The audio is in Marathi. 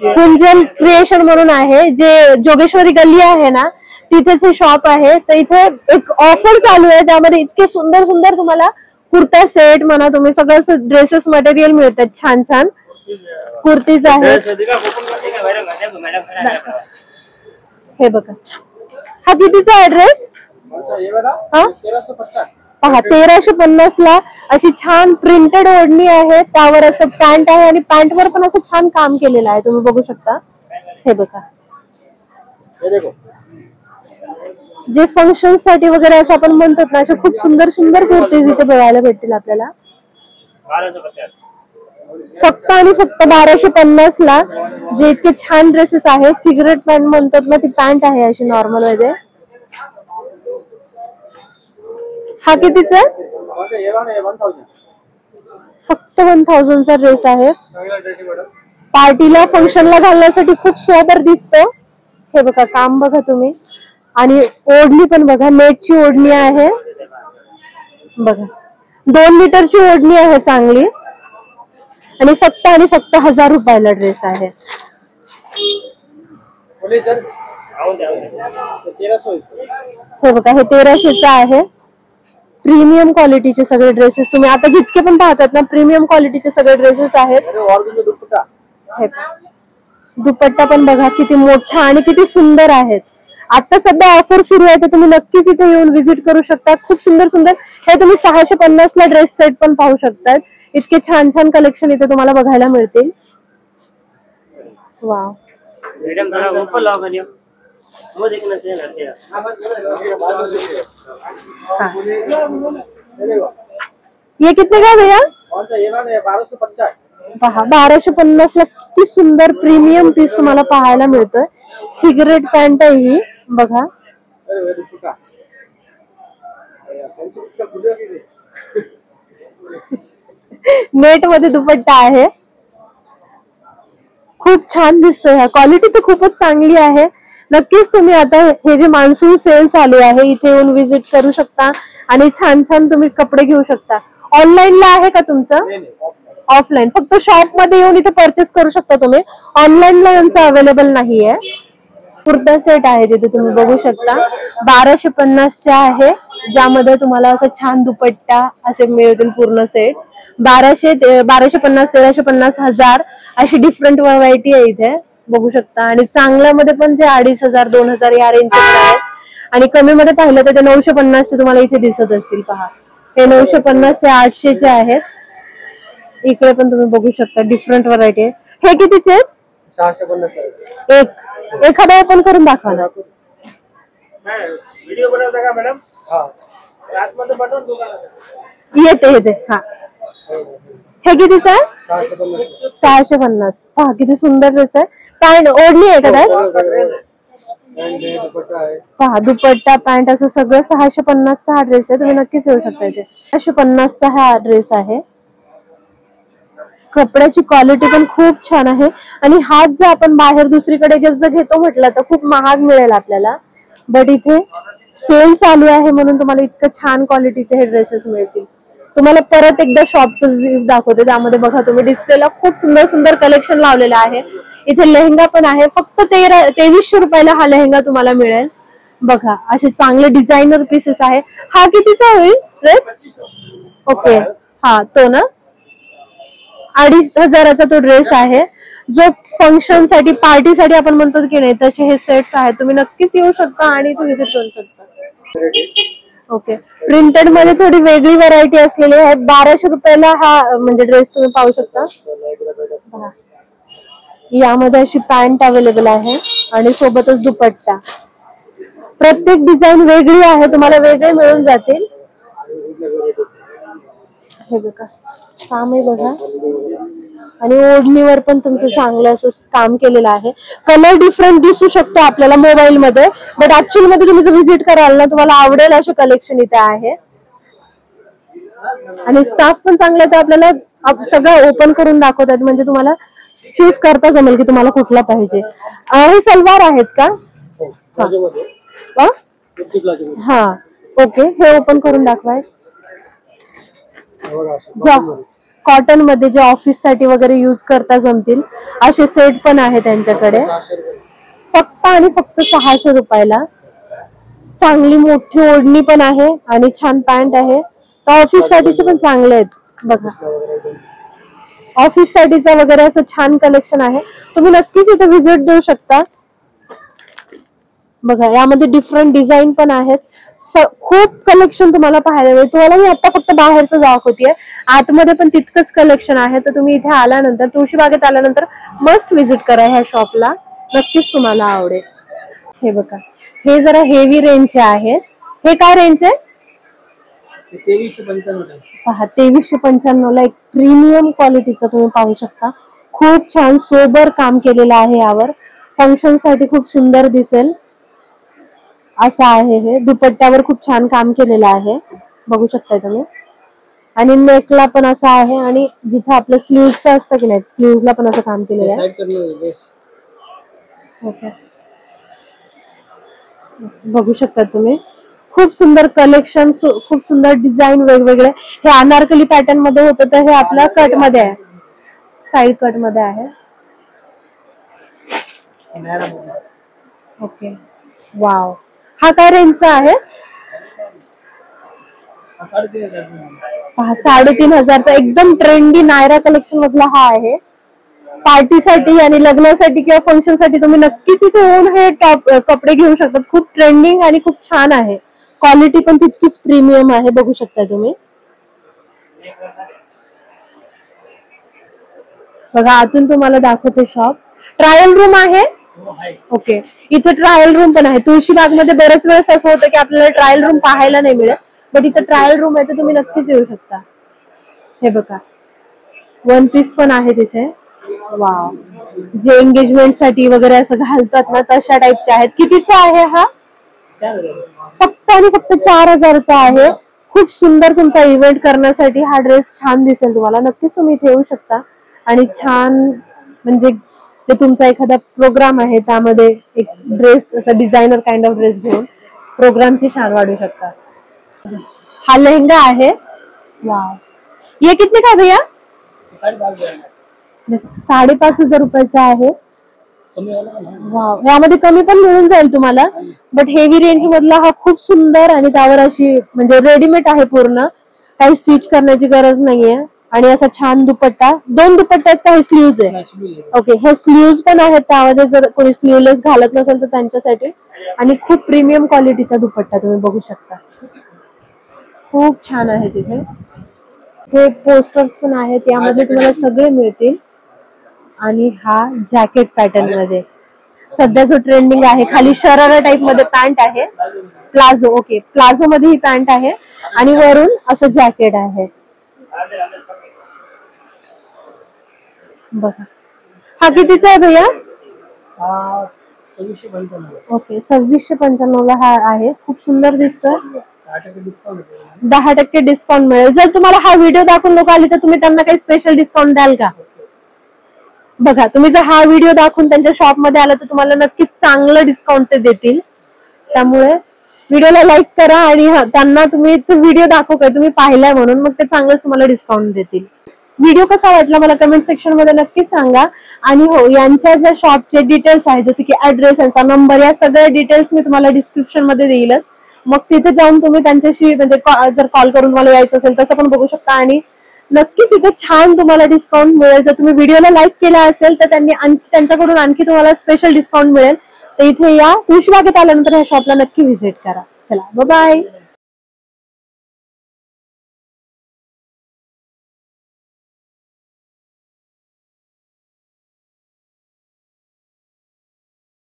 कुंजन क्रिएशन म्हणून आहे, जे जोगेश्वरी गल्ली आहे ना तिथेच हे शॉप आहे. तर इथे एक ऑफर चालू आहे, त्यामध्ये इतके सुंदर सुंदर तुम्हाला कुर्ता सेट म्हणा, तुम्ही सगळं ड्रेसेस मटेरियल मिळतात. छान छान कुर्तीज आहेत. हे बघा, हा कितीचा ऍड्रेस? पहा 1350 ला अशी छान प्रिंटेड ओढणी आहे, त्यावर असं पॅन्ट आहे आणि पॅन्ट वर पण असं छान काम केलेलं आहे, तुम्ही बघू शकता. हे बघा, जे फंक्शन साठी वगैरे असं आपण म्हणतात ना, अशा खूप सुंदर सुंदर कुर्तीज इथे बघायला भेटतील आपल्याला. फक्त आणि फक्त 1250 ला जे इतके छान ड्रेसेस आहे. सिगरेट पॅन्ट म्हणतात ना, ती पॅन्ट आहे अशी नॉर्मल मध्ये. हा कितीचा? फक्त 1000 चा ड्रेस आहे. पार्टीला फंक्शनला घालण्यासाठी खूप सोबर दिसतो. हे बघा, काम बघा तुम्ही. आणि ओढणी पण बघा, नेटची ओढणी आहे बघा, 2 मीटरची ओढणी आहे चांगली. आणि फक्त 1000 रुपयाला ड्रेस आहे. हे बघा, हे 1300चा आहे. प्रीमियम क्वालिटीचे सगळे ड्रेसेस तुम्ही आता जितके पण पाहतात ना, प्रीमियम क्वालिटीचे सगळे ड्रेसेस आहेत. दुपट्टा पण बघा किती मोठा आणि किती सुंदर आहेत. आता सध्या ऑफर सुरू आहे, तर तुम्ही नक्कीच इथे येऊन व्हिजिट करू शकता. खूप सुंदर सुंदर हे तुम्ही 650 ला ड्रेस सेट पण पाहू शकतात. इतके छान छान कलेक्शन इथे तुम्हाला बघायला मिळतील. वाव, ये कितने का भैया? 1250 ला किती सुंदर प्रीमियम पीस तुम्हाला पाहायला मिळतोय. सिगरेट पॅन्ट आहे ही बघा. नेट मध्ये दुपट्टा आहे. खूप छान दिसतोय. ह्या क्वालिटी तर खूपच चांगली आहे. नक्कीच तुम्ही आता हे जे मान्सून सेल चालू आहे, इथे येऊन व्हिजिट करू शकता आणि छान छान तुम्ही कपडे घेऊ शकता. ऑनलाईनला आहे का तुमचं? ऑफलाईन, फक्त शॉप मध्ये येऊन इथे परचेस करू शकता तुम्ही. ऑनलाईनला यांचं अवेलेबल नाहीये. कुर्ता सेट आहे तिथे तुम्ही बघू शकता. 1250 चे आहे, ज्यामध्ये तुम्हाला असं छान दुपट्टा असे मिळतील पूर्ण सेट. 1250, 1350, 1000 अशी डिफरंट व्हरायटी आहे इथे बघू शकता. आणि चांगल्यामध्ये पण जे 2500, 2000 या रेंजचे आहेत. आणि कमी मध्ये पाहिलं तर ते 950 चे तुम्हाला इथे दिसत असतील. पहा, हे 950 चे 800 चे आहेत. इकडे पण तुम्ही बघू शकता डिफरंट व्हरायटी आहे. हे कितीचे? 650. एखादा ओपन करून दाखवा ना. व्हिडिओ बनवता का मॅडम? येते. हा, हे कितीचं आहे? 650. पहा किती सुंदर ड्रेस आहे. पॅन्ट ओढणी आहे का त्यात? पहा, दुपट्टा पॅन्ट असं सगळं 650 चा हा ड्रेस आहे. तुम्ही नक्कीच येऊ शकता इथे. 650 चा हा ड्रेस आहे. कपड्याची क्वालिटी पण खूप छान आहे. आणि हाच जर आपण बाहेर दुसरीकडे जर घेतो म्हटलं तर खूप महाग मिळेल आपल्याला. बट इथे सेल चालू आहे म्हणून तुम्हाला इतकं छान क्वालिटीचे हे ड्रेसेस मिळतील. तुम्हाला परत एकदा शॉपचं व्ह्यू दाखवते. त्यामध्ये बघा तुम्ही डिस्प्लेला खूप सुंदर सुंदर कलेक्शन लावलेलं आहे. इथे लेहंगा पण आहे. फक्त 2300 रुपयाला हा लेहंगा तुम्हाला मिळेल. बघा, असे चांगले डिझायनर पीसेस आहे. हा कितीचा होईल ड्रेस? ओके, हा तो ना 2500चा तो ड्रेस आहे, जो फंक्शन साठी पार्टीसाठी आपण म्हणतो की नाही, तसे हे सेट्स आहेत. तुम्ही नक्कीच येऊ शकता आणि इथे व्हिजिट करू शकता. ओके, प्रिंटेड मध्ये थोडी वेगळी व्हरायटी असलेली आहे. 1200 रुपयाला हा म्हणजे ड्रेस तुम्ही पाहू शकता. यामध्ये अशी पॅन्ट अवेलेबल आहे आणि सोबतच दुपट्टा. प्रत्येक डिझाईन वेगळी आहे, तुम्हाला वेगळे मिळून जातील. हे बघा, काम आहे बघा. आणि ओढणीवर पण तुमचं चांगलं असं काम केलेलं आहे. कलर डिफरंट दिसू शकतो आपल्याला मोबाईल मध्ये, बट ऍक्च्युअल मध्ये तुम्ही जर व्हिजिट कराल ना, तुम्हाला आवडेल असे कलेक्शन इथे आहे. आणि स्टाफ पण चांगला, तर आपल्याला सगळं ओपन करून दाखवतात, म्हणजे तुम्हाला चूज करता जमेल की तुम्हाला कुठला पाहिजे. हे सलवार आहेत का? हा, ओके, हे ओपन करून दाखवाय. कॉटन मध्ये जे ऑफिस साठी वगैरे यूज करता जमतील असे सेट पण आहे त्यांच्याकडे. फक्त आणि फक्त 600 रुपयाला. चांगली मोठी ओढणी पण आहे आणि छान पॅन्ट आहे. ऑफिस साठीचे पण चांगले आहेत बघा. ऑफिस साठीचा वगैरे असं छान कलेक्शन आहे. तुम्ही नक्कीच इथे व्हिजिट देऊ शकता. बघा यामध्ये डिफरंट डिझाईन पण आहेत. खूप कलेक्शन तुम्हाला पाहायला मिळेल. तुम्हाला मी आता फक्त बाहेरचं दाखवतेय, आतमध्ये पण तितकंच कलेक्शन आहे. तर तुम्ही इथे आल्यानंतर, तुळशीबागेत आल्यानंतर मस्ट व्हिजिट करा ह्या शॉपला. नक्कीच तुम्हाला आवडेल. हे बघा, हे जरा हेवी रेंजचे आहेत. हे काय रेंज आहे? 2395. पहा 2395 ला एक प्रीमियम क्वालिटीचं तुम्ही पाहू शकता. खूप छान सोबर काम केलेलं आहे यावर. फंक्शन साठी खूप सुंदर दिसेल असं आहे हे. दुपट्ट्यावर खूप छान काम केलेलं आहे बघू शकता तुम्ही. आणि नेकला पण असं आहे आणि जिथे आपलं स्लीव्हचं असतं की नाही, स्लीव्हला पण असं काम केलेलं आहे. ओके, बघू शकता तुम्ही. खूप सुंदर कलेक्शन, खूप सुंदर डिझाईन वेगवेगळे. हे अनारकली पॅटर्न मध्ये होतं, तर हे आपल्या कट मध्ये आहे, साइड कट मध्ये आहे. Okay, wow. हा काय रेंजचा आहे? 3500चा एकदम ट्रेंडी नायरा कलेक्शन मधला हा आहे. पार्टीसाठी आणि लग्नासाठी किंवा फंक्शन साठी तुम्ही नक्कीच इथे येऊन हे टॉप कपडे घेऊ शकता. खूप ट्रेंडिंग आणि खूप छान आहे. क्वालिटी पण तितकीच प्रीमियम आहे बघू शकता तुम्ही. बघा आतून तुम्हाला दाखवते शॉप. ट्रायल रूम आहे. ओके, इथे ट्रायल रूम पण आहे. तुळशीबाग मध्ये बरेच वेळेस असं होतं की आपल्याला ट्रायल रूम पाहायला नाही मिळत, बट इथे ट्रायल रूम आहे, तर तुम्ही नक्कीच येऊ शकता. हे बघा, वन पीस पण आहे तिथे. वाव, जे एंगेजमेंट साठी वगैरे असं घालतात ना, तशा टाईपचे आहेत. कितीचा आहे हा? फक्त आणि फक्त 4000चा आहे. खूप सुंदर तुमचा इव्हेंट करण्यासाठी हा ड्रेस छान दिसेल तुम्हाला. नक्कीच तुम्ही इथे येऊ शकता आणि छान म्हणजे जे तुमचा एखादा प्रोग्राम आहे त्यामध्ये एक ड्रेस, असा डिझायनर काइंड ऑफ ड्रेस घेऊन प्रोग्रामची छान वाढू शकता. हा लेहंगा आहे. वाव, ये कितने का भैया? 5,500 रुपयाचा आहे. वाव, यामध्ये कमी पण मिळून जाईल तुम्हाला, बट हेवी रेंज मधला हा खूप सुंदर आणि त्यावर अशी म्हणजे रेडीमेड आहे पूर्ण, काही स्टिच करण्याची गरज नाहीये. आणि असा छान दुपट्टा. 2 दुपट्टे आहेत का? हे स्लीव्ज आहे. ओके, हे स्लीव्ज पण आहेत त्यामध्ये, जर कोणी स्लीवलेस घालत नसेल तर त्यांच्यासाठी. आणि खूप प्रीमियम क्वालिटीचा दुपट्टा तुम्ही बघू शकता. खूप छान आहे तिथे. हे पोस्टर्स पण आहेत, यामध्ये तुम्हाला सगळे मिळतील. आणि हा जॅकेट पॅटर्न मध्ये सध्या जो ट्रेंडिंग आहे. खाली शरारा टाइप मध्ये पॅन्ट आहे, प्लाझो. ओके, प्लाझो मध्ये ही पॅन्ट आहे आणि वरून असं जॅकेट आहे बघा. हा कितीचा आहे भैया? 2695. ओके, 2695 ला हा आहे. खूप सुंदर दिसतोय. 10% डिस्काउंट मिळेल. जर तुम्हाला हा व्हिडिओ दाखवून लोक आली तर तुम्ही त्यांना काही स्पेशल डिस्काउंट द्याल का? बघा, तुम्ही जर हा व्हिडिओ दाखवून त्यांच्या शॉप मध्ये आला तर तुम्हाला नक्कीच चांगलं डिस्काउंट ते देतील. त्यामुळे व्हिडिओला लाईक करा आणि त्यांना तुम्ही तो व्हिडिओ दाखव तुम्ही पाहिलाय म्हणून, मग ते चांगलंच तुम्हाला डिस्काउंट देतील. व्हिडिओ कसा वाटला मला कमेंट सेक्शन मध्ये नक्की सांगा. आणि हो, यांच्या ज्या शॉपचे डिटेल्स आहेत, जसे की ऍड्रेस, यांचा नंबर, या सगळ्या डिटेल्स मी तुम्हाला डिस्क्रिप्शन मध्ये देईलच. मग तिथे जाऊन तुम्ही त्यांच्याशी म्हणजे जर कॉल करून मला यायचं असेल तसं पण बघू शकता. आणि नक्कीच इथे छान तुम्हाला डिस्काउंट मिळेल. जर तुम्ही व्हिडिओला लाईक केला असेल तर त्यांच्याकडून आणखी तुम्हाला स्पेशल डिस्काउंट मिळेल. तर इथे या, तुळशीबागेत आल्यानंतर ह्या शॉपला नक्की व्हिजिट करा. चला, बाय बाय.